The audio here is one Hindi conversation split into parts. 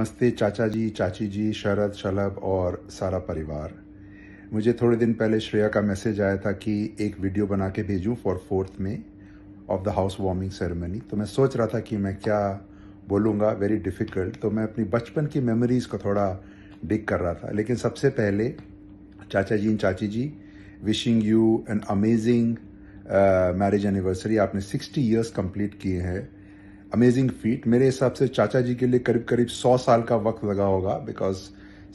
नमस्ते चाचा जी, चाची जी, शरद, शलभ और सारा परिवार। मुझे थोड़े दिन पहले श्रेया का मैसेज आया था कि एक वीडियो बना के भेजूं फॉर 4th में of the house warming ceremony. तो मैं सोच रहा था कि मैं क्या बोलूँगा, वेरी डिफ़िकल्ट। तो मैं अपनी बचपन की मेमोरीज़ को थोड़ा डिग कर रहा था। लेकिन सबसे पहले चाचा जी एंड चाची ji, wishing you an amazing marriage anniversary. आपने 60 ईयर्स कंप्लीट किए हैं। Amazing feat. मेरे हिसाब से चाचा जी के लिए करीब करीब 100 साल का वक्त लगा होगा, बिकॉज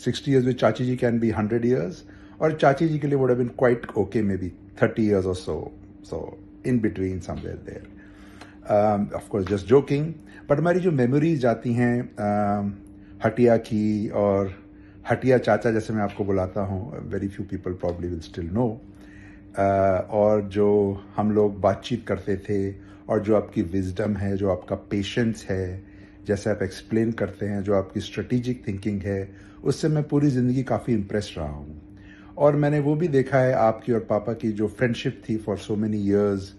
60 ईयर्स विद चाची जी कैन बी 100 ईयर्स, और चाची जी के लिए would have been quite okay, maybe 30 years और so in between somewhere there. Of course just joking. But हमारी जो मेमोरीज जाती हैं हटिया की, और हटिया चाचा जैसे मैं आपको बुलाता हूँ, very few people probably will still know. और जो हम लोग बातचीत करते थे, और जो आपकी विजडम है, जो आपका पेशेंस है, जैसे आप एक्सप्लेन करते हैं, जो आपकी स्ट्रेटेजिक थिंकिंग है, उससे मैं पूरी ज़िंदगी काफ़ी इम्प्रेस रहा हूँ। और मैंने वो भी देखा है आपकी और पापा की जो फ्रेंडशिप थी for so many years,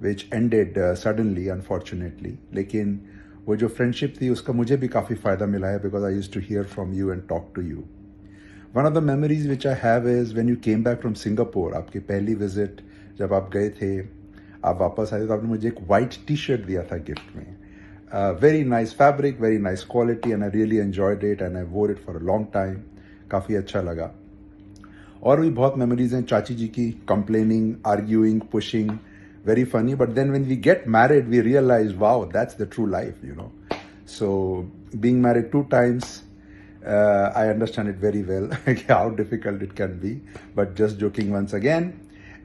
which ended suddenly unfortunately. लेकिन वो जो फ्रेंडशिप थी उसका मुझे भी काफ़ी फ़ायदा मिला है, because I used to hear from you and talk to you. One of the memories which I have is when you came back from Singapore. आपकी पहली विजिट जब आप गए थे, आप वापस आए तो आपने मुझे एक वाइट टी शर्ट दिया था गिफ्ट में। Very nice fabric, very nice quality, and I really enjoyed it and I वोर it for a long time. काफ़ी अच्छा लगा। और भी बहुत मेमोरीज हैं चाची जी की, complaining, arguing, pushing, very funny. But then when we get married we realize wow that's the true life, you know. So being married 2 times, I understand it very well how difficult it can be. But just joking once again,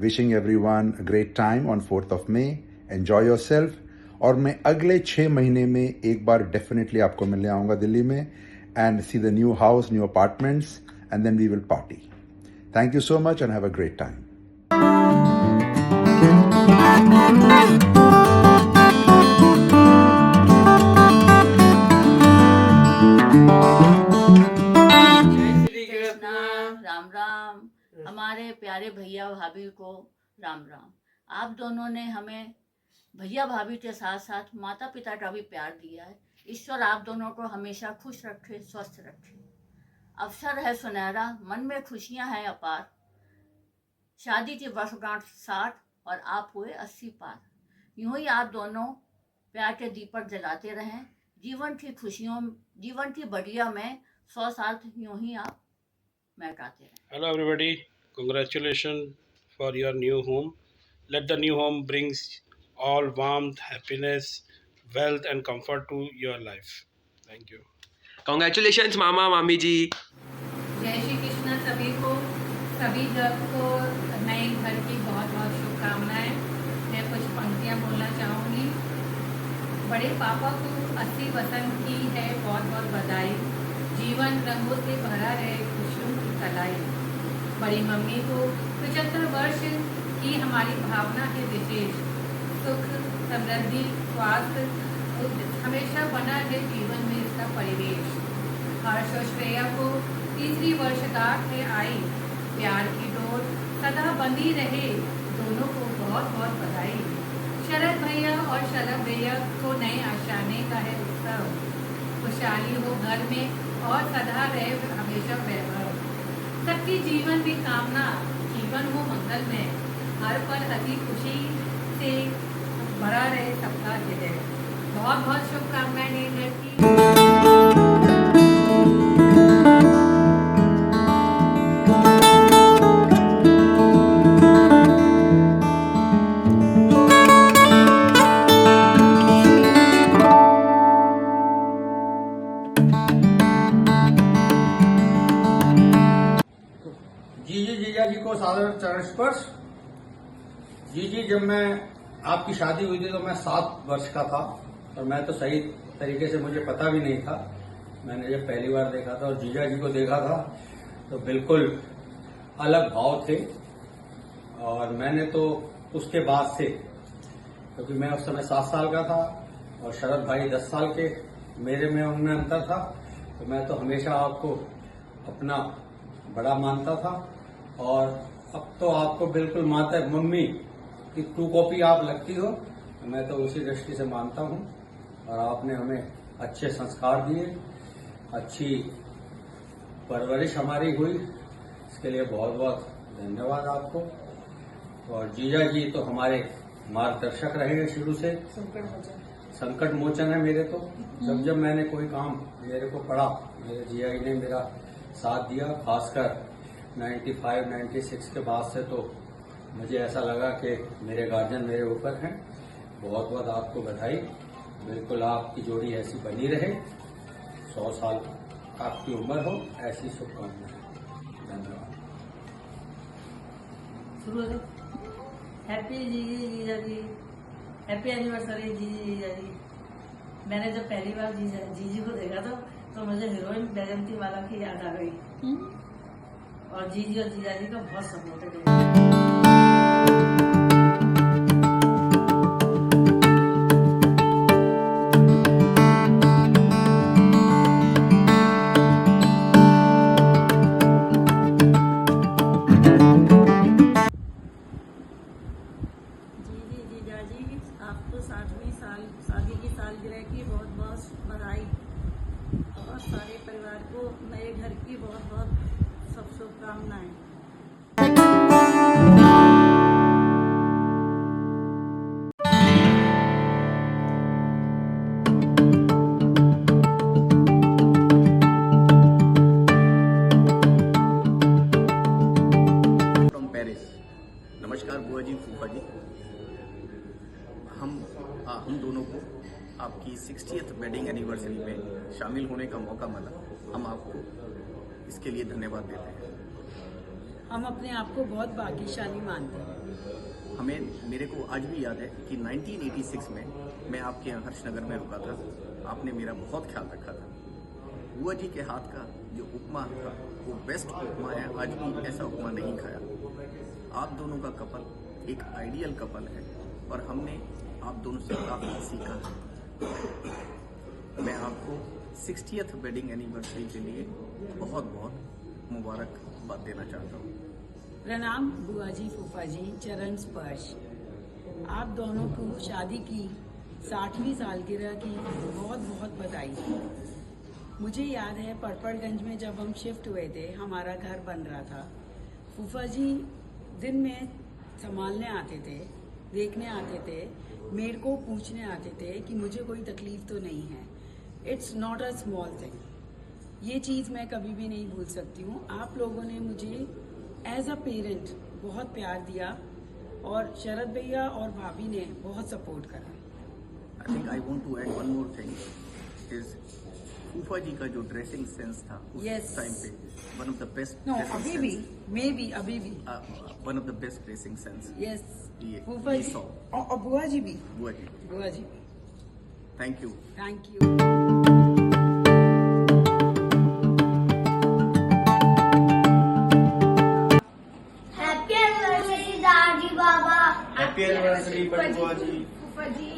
wishing everyone a great time on 4th of May. Enjoy yourself. और मैं अगले 6 महीने में एक बार डेफिनेटली आपको मिलने आऊँगा दिल्ली में, and see the new house, new apartments, and then we will party. Thank you so much and have a great time. Ram Ram. हमारे प्यारे भैया भाभी को राम राम। आप दोनों ने हमें भैया भाभी के साथ साथ माता पिता का भी प्यार दिया है। ईश्वर आप दोनों को हमेशा खुश रखे, स्वस्थ रखे। अवसर है सुनहरा, मन में खुशियां हैं अपार। शादी की वर्षगांठ 60 और आप हुए 80 पार। यूं ही आप दोनों प्यार के दीपक जलाते रहें। जीवन की खुशियों, जीवन की बढ़िया में 100 साल यूं ही आप महकाते रहें। Hello everybody, congratulations for your new home. Let the new home brings all warmth, happiness, wealth and comfort to your life. Thank you. Congratulations मामा मामी जी। जय श्री कृष्ण सभी को, सभी जब को नए घर की बहुत बहुत शुभकामनाएं। मैं कुछ पंक्तियां बोलना चाहूँगी। बड़े पापा को 80 वसंत की है बहुत बहुत बधाई। जीवन रंगों से भरा है खुशियों की कलाई। बड़ी मम्मी को 75 वर्ष की हमारी भावना है विशेष। सुख, समृद्धि, स्वास्थ्य हमेशा बना है जीवन में इसका परिवेश। हर्ष और श्रेया को 3री वर्षगांठ है आई। प्यार की डोर सदा बंधी रहे, दोनों को बहुत बहुत बधाई। शरद भैया और शलभ भैया को नए आशाने का है उत्सव। खुशहाली हो घर में और सदा रहे हमेशा वैभव। सबकी जीवन में कामना, जीवन हो मंगल में। हर पल हंसी खुशी से भरा रहे सबका हृदय। बहुत बहुत शुभकामनाएं नए घर की। जीजा जी को सादर चरण स्पर्श। जीजी, जब मैं आपकी शादी हुई थी तो मैं 7 वर्ष का था, और मैं तो सही तरीके से मुझे पता भी नहीं था। मैंने जब पहली बार देखा था और जीजा जी को देखा था तो बिल्कुल अलग भाव थे। और मैंने तो उसके बाद से, क्योंकि मैं उस समय 7 साल का था और शरद भाई 10 साल के, मेरे में उनमें अंतर था, तो मैं तो हमेशा आपको अपना बड़ा मानता था। और अब तो आपको बिल्कुल माता मम्मी की 2 कॉपी आप लगती हो, मैं तो उसी दृष्टि से मानता हूँ। और आपने हमें अच्छे संस्कार दिए, अच्छी परवरिश हमारी हुई, इसके लिए बहुत बहुत धन्यवाद आपको। और जीजा जी तो हमारे मार्गदर्शक रहे शुरू से, संकट मोचन है मेरे। तो जब जब मैंने कोई काम मेरे को पड़ा, मेरे जीजा जी ने मेरा साथ दिया। खासकर 95-96 के बाद से तो मुझे ऐसा लगा कि मेरे गार्जियन मेरे ऊपर हैं। बहुत बहुत आपको बधाई। बिल्कुल आपकी जोड़ी ऐसी बनी रहे, 100 साल आपकी उम्र हो, ऐसी शुभकामनाएं। धन्यवाद। हैप्पी जीजा जी, हैप्पी एनिवर्सरी जीजा जी। मैंने जब पहली बार जीजी को देखा था तो मुझे हीरोइन बैजंती वाला की याद आ गई। और जीजी और जीजा जी का बहुत सपोर्ट है। जीजी जीजा जी, आपको 60वीं शादी की सालगिरह की बहुत बहुत बधाई और सारे परिवार को नए घर की बहुत बहुत सब शुभकामनाएं। From Paris. नमस्कार बुआ जी, फूफा जी। हम दोनों को आपकी 60th वेडिंग एनिवर्सरी में शामिल होने का मौका मिला। हम आपको इसके लिए धन्यवाद देते हैं। हम अपने आप को बहुत भाग्यशाली मानते हैं। मेरे को आज भी याद है कि 1986 में मैं आपके यहाँ हर्षनगर में रुका था। आपने मेरा बहुत ख्याल रखा था। बुआ जी के हाथ का जो उपमा था वो बेस्ट उपमा है। आज भी ऐसा उपमा नहीं खाया। आप दोनों का कपल एक आइडियल कपल है और हमने आप दोनों से काफ़ी सीखा है। मैं आपको 60th वेडिंग एनिवर्सरी के लिए बहुत बहुत मुबारकबाद देना चाहता हूँ। प्रणाम बुआ जी, फूफा जी, चरण स्पर्श। आप दोनों को शादी की 60वीं सालगिरह की बहुत बहुत बधाई। मुझे याद है पड़पड़गंज में जब हम शिफ्ट हुए थे, हमारा घर बन रहा था। फूफा जी दिन में संभालने आते थे, देखने आते थे, मेरे को पूछने आते थे कि मुझे कोई तकलीफ तो नहीं है। It's not a small thing. ये चीज़ मैं कभी भी नहीं भूल सकती हूँ। आप लोगों ने मुझे एज अ पेरेंट बहुत प्यार दिया और शरद भैया और भाभी ने बहुत सपोर्ट करा। I think I want to add one more thing is फूफा जी का जो ड्रेसिंग सेंस था उस टाइम पे one of the best. No, अभी भी, मे बी अभी भी one of the best dressing sense. Yes, ये फूफा जी और बुआ जी भी। बुआ जी, बुआ ji, thank you. Thank you. Happy anniversary दादी बाबा। हैप्पी एनिवर्सरी बुआ जी। फूफा जी।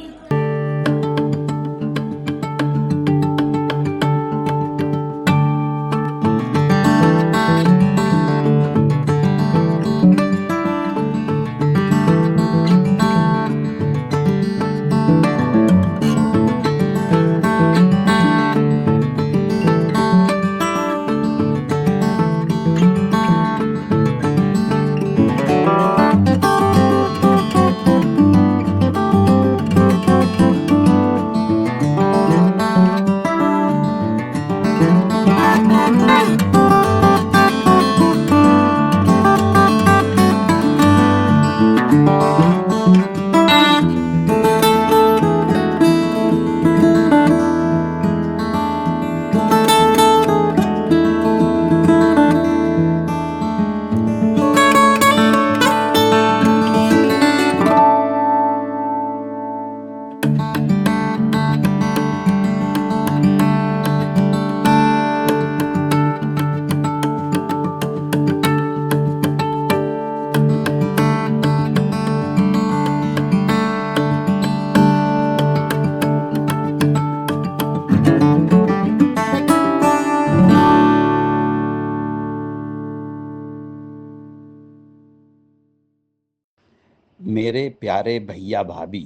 मेरे प्यारे भैया भाभी,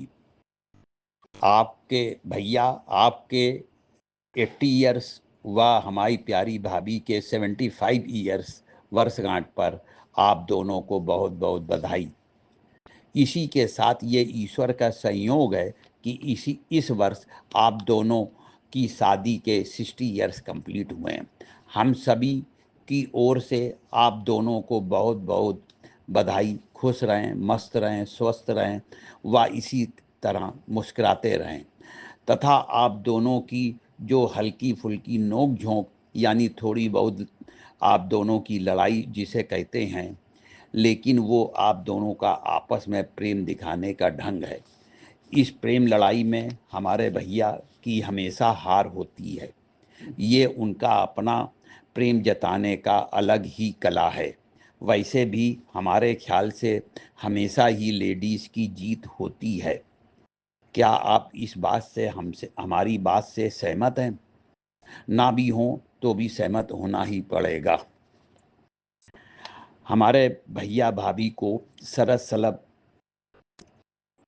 आपके भैया आपके 80 इयर्स व हमारी प्यारी भाभी के 75 ईयर्स वर्षगांठ पर आप दोनों को बहुत बहुत बधाई। इसी के साथ ये ईश्वर का संयोग है कि इस वर्ष आप दोनों की शादी के 60 ईयर्स कंप्लीट हुए हैं। हम सभी की ओर से आप दोनों को बहुत बहुत बधाई। खुश रहें, मस्त रहें, स्वस्थ रहें व इसी तरह मुस्कुराते रहें तथा आप दोनों की जो हल्की फुल्की नोक झोंक यानी थोड़ी बहुत आप दोनों की लड़ाई जिसे कहते हैं, लेकिन वो आप दोनों का आपस में प्रेम दिखाने का ढंग है। इस प्रेम लड़ाई में हमारे भैया की हमेशा हार होती है। ये उनका अपना प्रेम जताने का अलग ही कला है। वैसे भी हमारे ख्याल से हमेशा ही लेडीज़ की जीत होती है। क्या आप इस बात से हमारी बात से सहमत हैं? ना भी हों तो भी सहमत होना ही पड़ेगा। हमारे भैया भाभी को सरस सलभ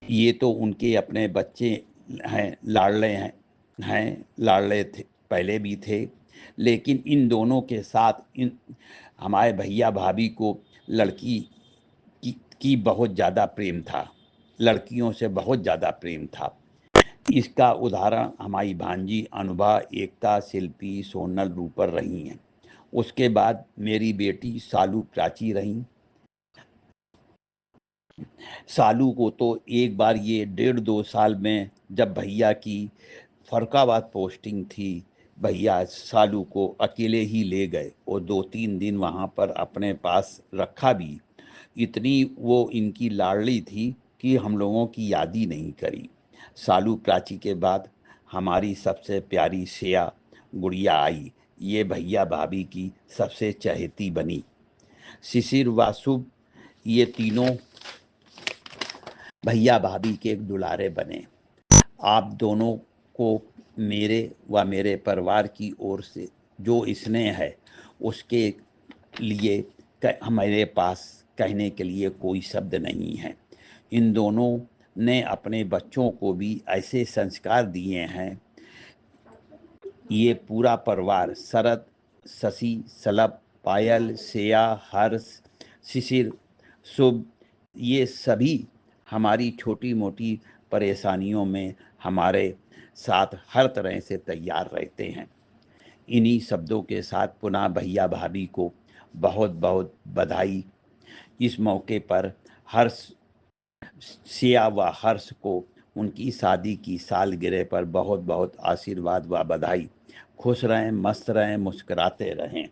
ये तो उनके अपने बच्चे हैं, लाडले थे, पहले भी थे, लेकिन इन दोनों के साथ हमारे भैया भाभी को लड़की की बहुत ज़्यादा प्रेम था, लड़कियों से बहुत ज़्यादा प्रेम था। इसका उदाहरण हमारी भांजी अनुभा, एकता, शिल्पी, सोनल, रूपर रही हैं। उसके बाद मेरी बेटी सालू प्राची रही। सालू को तो एक बार ये 1.5-2 साल में जब भैया की फरुखाबाद पोस्टिंग थी, भैया सालू को अकेले ही ले गए और 2-3 दिन वहाँ पर अपने पास रखा भी। इतनी वो इनकी लाडली थी कि हम लोगों की याद ही नहीं करी। सालू प्राची के बाद हमारी सबसे प्यारी श्रेया गुड़िया आई। ये भैया भाभी की सबसे चहेती बनी। शिशिर व शुभ ये तीनों भैया भाभी के दुलारे बने। आप दोनों को मेरे व मेरे परिवार की ओर से जो स्नेह है उसके लिए हमारे पास कहने के लिए कोई शब्द नहीं है। इन दोनों ने अपने बच्चों को भी ऐसे संस्कार दिए हैं। ये पूरा परिवार शरद, शशि, सलभ, पायल, श्रेया, हर्ष, शिशिर, शुभ ये सभी हमारी छोटी मोटी परेशानियों में हमारे साथ हर तरह से तैयार रहते हैं। इन्हीं शब्दों के साथ पुनः भैया भाभी को बहुत बहुत बधाई। इस मौके पर हर्ष, श्रेया व हर्ष को उनकी शादी की सालगिरह पर बहुत बहुत आशीर्वाद व बधाई। खुश रहें, मस्त रहें, मुस्कुराते रहें।